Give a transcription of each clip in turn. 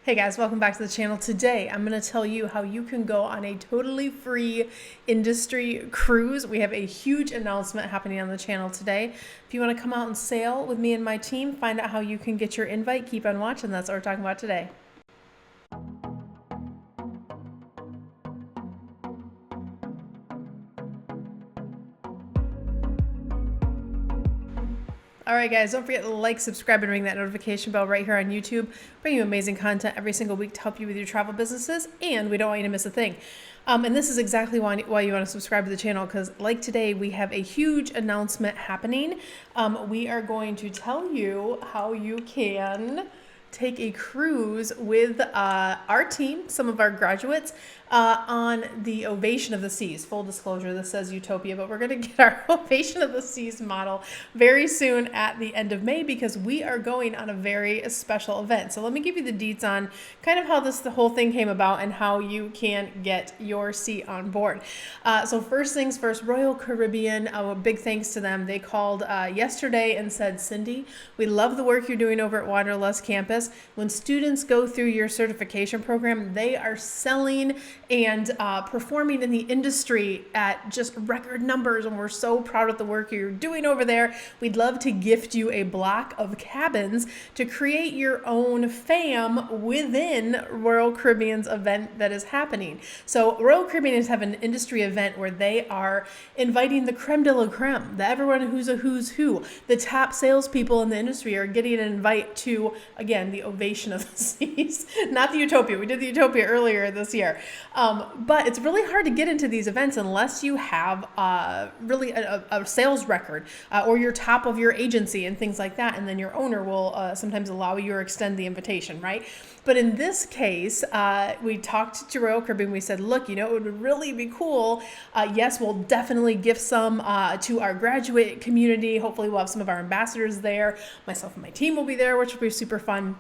Hey guys, welcome back to the channel. Today I'm going to tell you how you can go on a totally free industry cruise. We have a huge announcement happening on the channel today. If you want to come out and sail with me and my team, find out how you can get your invite, keep on watching. That's what we're talking about today. All right, guys, don't forget to like, subscribe, and ring that notification bell right here on YouTube. Bring you amazing content every single week to help you with your travel businesses, and we don't want you to miss a thing. And this is exactly why you want to subscribe to the channel, because like today, we have a huge announcement happening. We are going to tell you how you can take a cruise with our team, some of our graduates, on the Ovation of the Seas. Full disclosure, this says Utopia, but we're going to get our Ovation of the Seas model very soon at the end of May, because we are going on a very special event. So let me give you the deets on kind of how the whole thing came about and how you can get your seat on board. So first things first, Royal Caribbean, a big thanks to them. They called yesterday and said, Cyndi, we love the work you're doing over at Wanderlust Campus. When students go through your certification program, they are selling and performing in the industry at just record numbers, and we're so proud of the work you're doing over there. We'd love to gift you a block of cabins to create your own FAM within Royal Caribbean's event that is happening. So Royal Caribbean is having an industry event where they are inviting the creme de la creme, everyone who's a who's who. The top salespeople in the industry are getting an invite to, again, the Ovation of the Seas, not the Utopia. We did the Utopia earlier this year. But it's really hard to get into these events unless you have really a sales record or you're top of your agency and things like that. And then your owner will sometimes allow you or extend the invitation, right? But in this case, we talked to Royal Caribbean. We said, look, it would really be cool. Yes, we'll definitely gift some to our graduate community. Hopefully we'll have some of our ambassadors there. Myself and my team will be there, which will be super fun.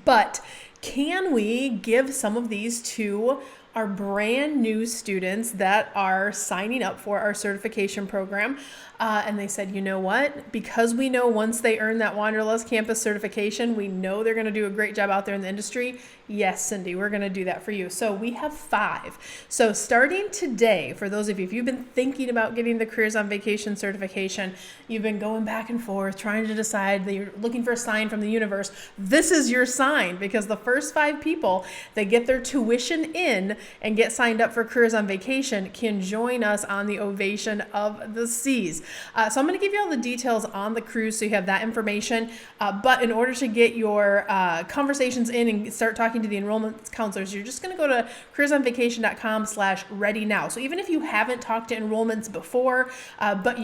But can we give some of these to our brand new students that are signing up for our certification program? And they said, you know what? Because we know once they earn that Wanderlust Campus certification, we know they're going to do a great job out there in the industry. Yes, Cyndi, we're going to do that for you. So we have 5. So starting today, for those of you, if you've been thinking about getting the Careers on Vacation certification, you've been going back and forth trying to decide, that you're looking for a sign from the universe, this is your sign, because the first 5 people that get their tuition in and get signed up for Careers on Vacation can join us on the Ovation of the Seas. So I'm going to give you all the details on the cruise so you have that information. But in order to get your conversations in and start talking to the enrollment counselors, you're just going to go to careersonvacation.com/ready now. So even if you haven't talked to enrollments before, but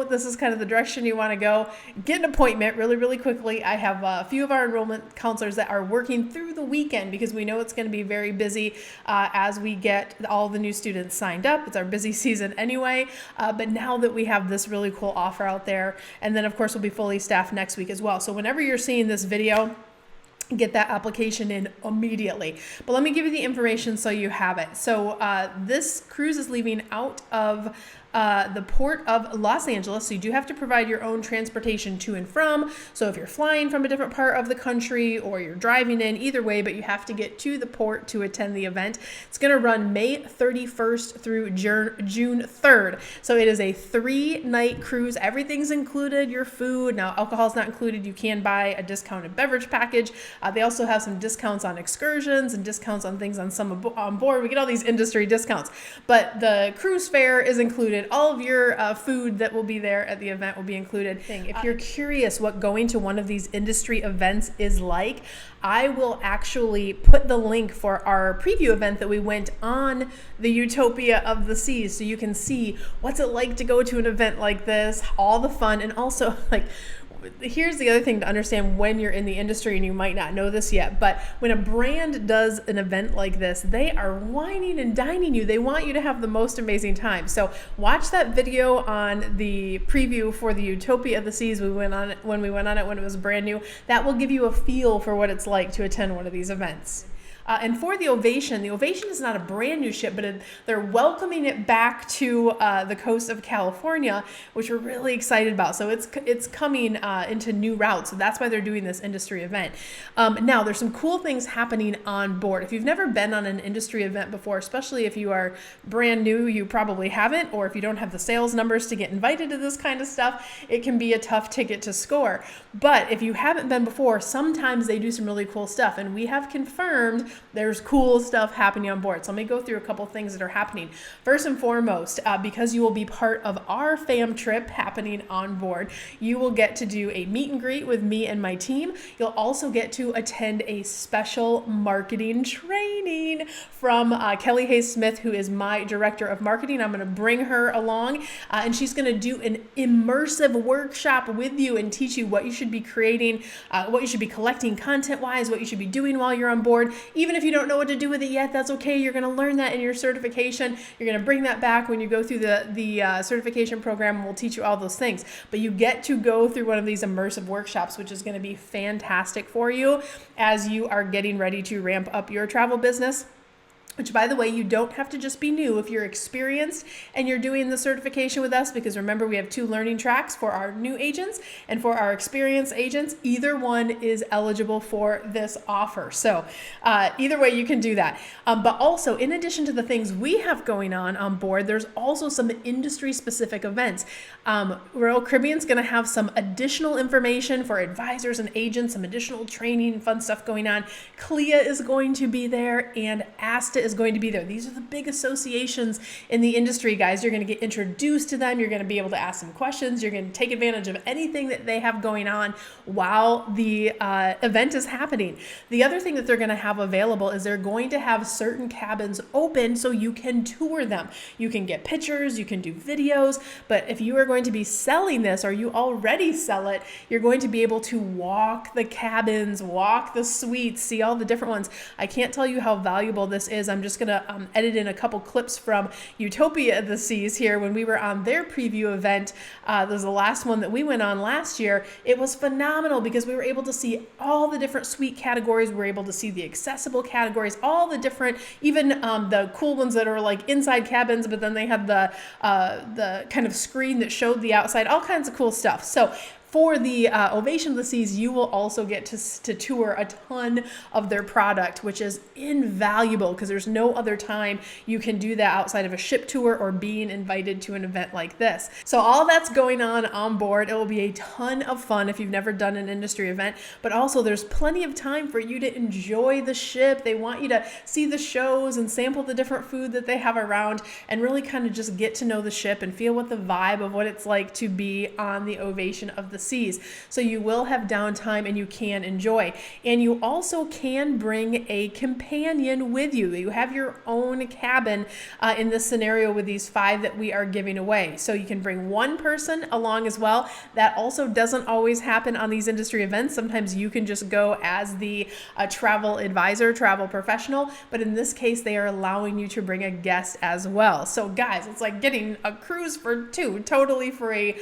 this is kind of the direction you want to go, get an appointment really, really quickly. I have a few of our enrollment counselors that are working through the weekend because we know it's going to be very busy as we get all the new students signed up. It's our busy season anyway. But now that we have this really cool offer out there, and then of course we'll be fully staffed next week as well. So whenever you're seeing this video, get that application in immediately. But let me give you the information so you have it. So this cruise is leaving out of the port of Los Angeles. So you do have to provide your own transportation to and from. So if you're flying from a different part of the country or you're driving in, either way, but you have to get to the port to attend the event. It's going to run May 31st through June 3rd. So it is a 3-night cruise. Everything's included, your food. Now, alcohol is not included. You can buy a discounted beverage package. They also have some discounts on excursions and discounts on things on board. We get all these industry discounts, but the cruise fare is included. All of your food that will be there at the event will be included. If you're curious what going to one of these industry events is like, I will actually put the link for our preview event that we went on the Utopia of the Seas, so you can see what's it like to go to an event like this, all the fun, and also here's the other thing to understand when you're in the industry, and you might not know this yet, but when a brand does an event like this, they are wining and dining you. They want you to have the most amazing time. So watch that video on the preview for the Utopia of the Seas when we went on it when it was brand new. That will give you a feel for what it's like to attend one of these events. And for the Ovation is not a brand new ship, but they're welcoming it back to the coast of California, which we're really excited about. So it's coming into new routes. So that's why they're doing this industry event. Now, there's some cool things happening on board. If you've never been on an industry event before, especially if you are brand new, you probably haven't, or if you don't have the sales numbers to get invited to this kind of stuff, it can be a tough ticket to score. But if you haven't been before, sometimes they do some really cool stuff, and we have confirmed there's cool stuff happening on board. So let me go through a couple things that are happening. First and foremost, because you will be part of our FAM trip happening on board, you will get to do a meet and greet with me and my team. You'll also get to attend a special marketing training from Kelly Hayes Smith, who is my director of marketing. I'm going to bring her along, and she's going to do an immersive workshop with you and teach you what you should be creating, what you should be collecting content-wise, what you should be doing while you're on board. Even if you don't know what to do with it yet, that's okay. You're going to learn that in your certification. You're going to bring that back when you go through the certification program, and we'll teach you all those things. But you get to go through one of these immersive workshops, which is going to be fantastic for you as you are getting ready to ramp up your travel business. Which, by the way, you don't have to just be new if you're experienced and you're doing the certification with us, because remember, we have 2 learning tracks for our new agents and for our experienced agents. Either one is eligible for this offer. So either way, you can do that. But also, in addition to the things we have going on board, there's also some industry-specific events. Royal Caribbean's going to have some additional information for advisors and agents, some additional training, fun stuff going on. CLIA is going to be there, and ASTA is going to be there. These are the big associations in the industry, guys. You're going to get introduced to them. You're going to be able to ask them questions. You're going to take advantage of anything that they have going on while the event is happening. The other thing that they're going to have available is they're going to have certain cabins open so you can tour them. You can get pictures, you can do videos, but if you are going to be selling this, or you already sell it, you're going to be able to walk the cabins, walk the suites, see all the different ones. I can't tell you how valuable this is. I'm just going to edit in a couple clips from Utopia of the Seas here when we were on their preview event. That was the last one that we went on last year. It was phenomenal because we were able to see all the different suite categories. We were able to see the accessible categories, all the different, even the cool ones that are like inside cabins, but then they had the kind of screen that showed the outside, all kinds of cool stuff. So for the Ovation of the Seas, you will also get to tour a ton of their product, which is invaluable because there's no other time you can do that outside of a ship tour or being invited to an event like this. So all that's going on board. It will be a ton of fun if you've never done an industry event, but also there's plenty of time for you to enjoy the ship. They want you to see the shows and sample the different food that they have around and really kind of just get to know the ship and feel what the vibe of what it's like to be on the Ovation of the Seas. So you will have downtime and you can enjoy. And you also can bring a companion with you. You have your own cabin in this scenario with these 5 that we are giving away. So you can bring one person along as well. That also doesn't always happen on these industry events. Sometimes you can just go as the travel advisor, travel professional, but in this case, they are allowing you to bring a guest as well. So guys, it's like getting a cruise for 2, totally free,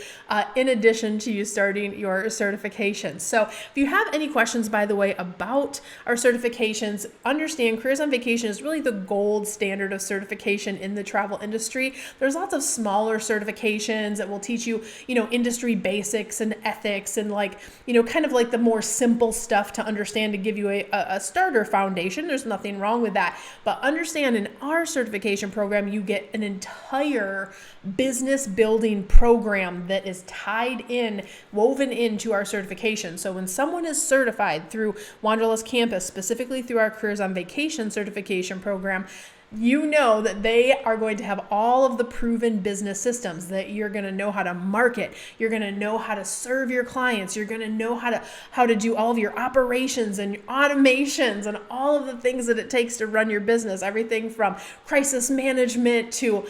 in addition to you starting your certification. So if you have any questions, by the way, about our certifications, understand Careers on Vacation is really the gold standard of certification in the travel industry. There's lots of smaller certifications that will teach you, industry basics and ethics and kind of like the more simple stuff to understand to give you a starter foundation. There's nothing wrong with that. But understand in our certification program, you get an entire business building program that is tied in, woven into our certification. So when someone is certified through Wanderlust Campus, specifically through our Careers on Vacation certification program, you know that they are going to have all of the proven business systems, that you're going to know how to market, you're going to know how to serve your clients, you're going to know how to do all of your operations and your automations and all of the things that it takes to run your business, everything from crisis management to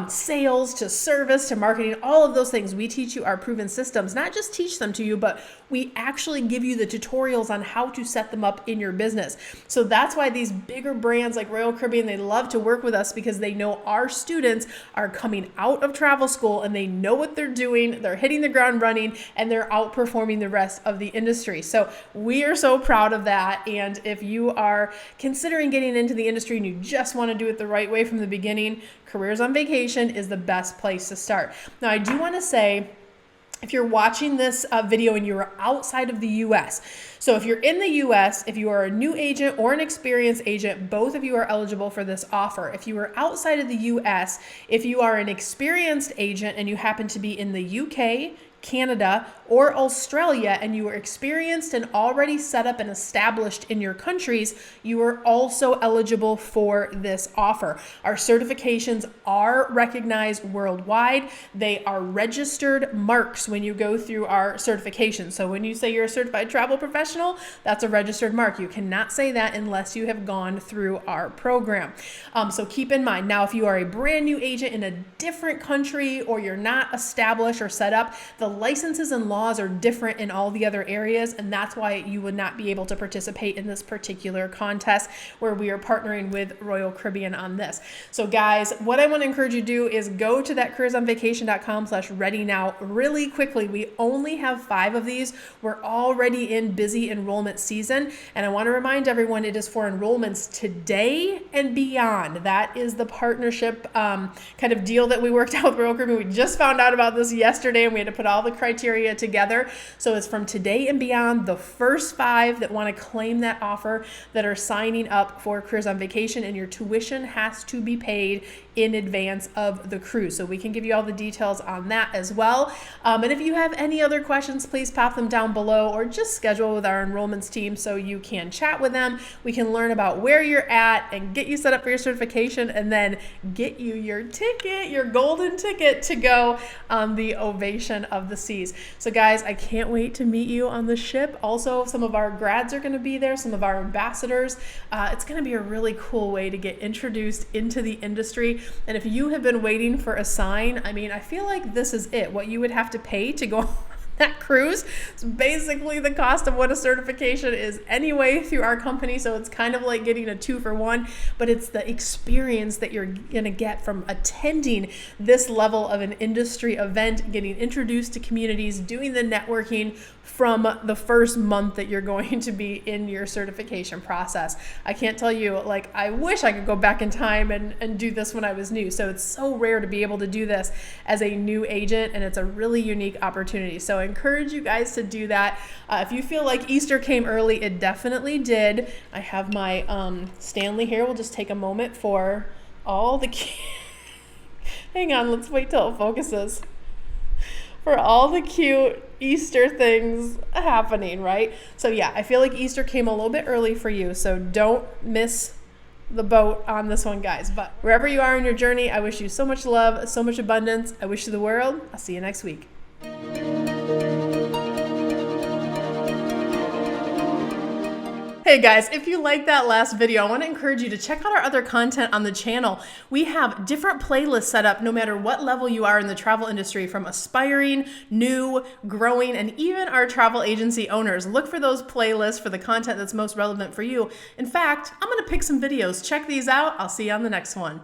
sales to service to marketing, all of those things. We teach you our proven systems, not just teach them to you, but we actually give you the tutorials on how to set them up in your business. So that's why these bigger brands like Royal Caribbean, they love to work with us because they know our students are coming out of travel school and they know what they're doing. They're hitting the ground running and they're outperforming the rest of the industry. So we are so proud of that. And if you are considering getting into the industry and you just want to do it the right way from the beginning, Careers on Vacation is the best place to start. Now, I do want to say, if you're watching this video and you're outside of the US, so if you're in the US, if you are a new agent or an experienced agent, both of you are eligible for this offer. If you are outside of the US, if you are an experienced agent and you happen to be in the UK, Canada, or Australia, and you are experienced and already set up and established in your countries, you are also eligible for this offer. Our certifications are recognized worldwide. They are registered marks when you go through our certification. So when you say you're a certified travel professional, that's a registered mark. You cannot say that unless you have gone through our program. So keep in mind, now if you are a brand new agent in a different country or you're not established or set up, the licenses and laws are different in all the other areas, and that's why you would not be able to participate in this particular contest where we are partnering with Royal Caribbean on this. So guys, what I want to encourage you to do is go to that careersonvacation.com/ready now really quickly. We only have 5 of these. We're already in busy enrollment season, and I want to remind everyone it is for enrollments today and beyond. That is the partnership kind of deal that we worked out with Royal Caribbean. We just found out about this yesterday, and we had to put all the criteria together. So it's from today and beyond. The first 5 that want to claim that offer that are signing up for Careers on Vacation, and your tuition has to be paid in advance of the cruise. So we can give you all the details on that as well. And if you have any other questions, please pop them down below or just schedule with our enrollments team so you can chat with them. We can learn about where you're at and get you set up for your certification and then get you your ticket, your golden ticket to go on the Ovation of the Seas. So guys, I can't wait to meet you on the ship. Also, some of our grads are going to be there, some of our ambassadors. It's going to be a really cool way to get introduced into the industry. And if you have been waiting for a sign, I mean, I feel like this is it. What you would have to pay to go on that cruise is basically the cost of what a certification is anyway through our company. So it's kind of like getting a 2-for-1, but it's the experience that you're going to get from attending this level of an industry event, getting introduced to communities, doing the networking from the first month that you're going to be in your certification process. I can't tell you, like, I wish I could go back in time and do this when I was new. So it's so rare to be able to do this as a new agent, and it's a really unique opportunity. So I encourage you guys to do that. If you feel like Easter came early, it definitely did. I have my Stanley here. We'll just take a moment for all the hang on, let's wait till it focuses. For all the cute Easter things happening, right? So yeah, I feel like Easter came a little bit early for you, so don't miss the boat on this one, guys. But wherever you are in your journey, I wish you so much love, so much abundance. I wish you the world. I'll see you next week. Hey guys, if you liked that last video, I want to encourage you to check out our other content on the channel. We have different playlists set up no matter what level you are in the travel industry, from aspiring, new, growing, and even our travel agency owners. Look for those playlists for the content that's most relevant for you. In fact, I'm going to pick some videos. Check these out. I'll see you on the next one.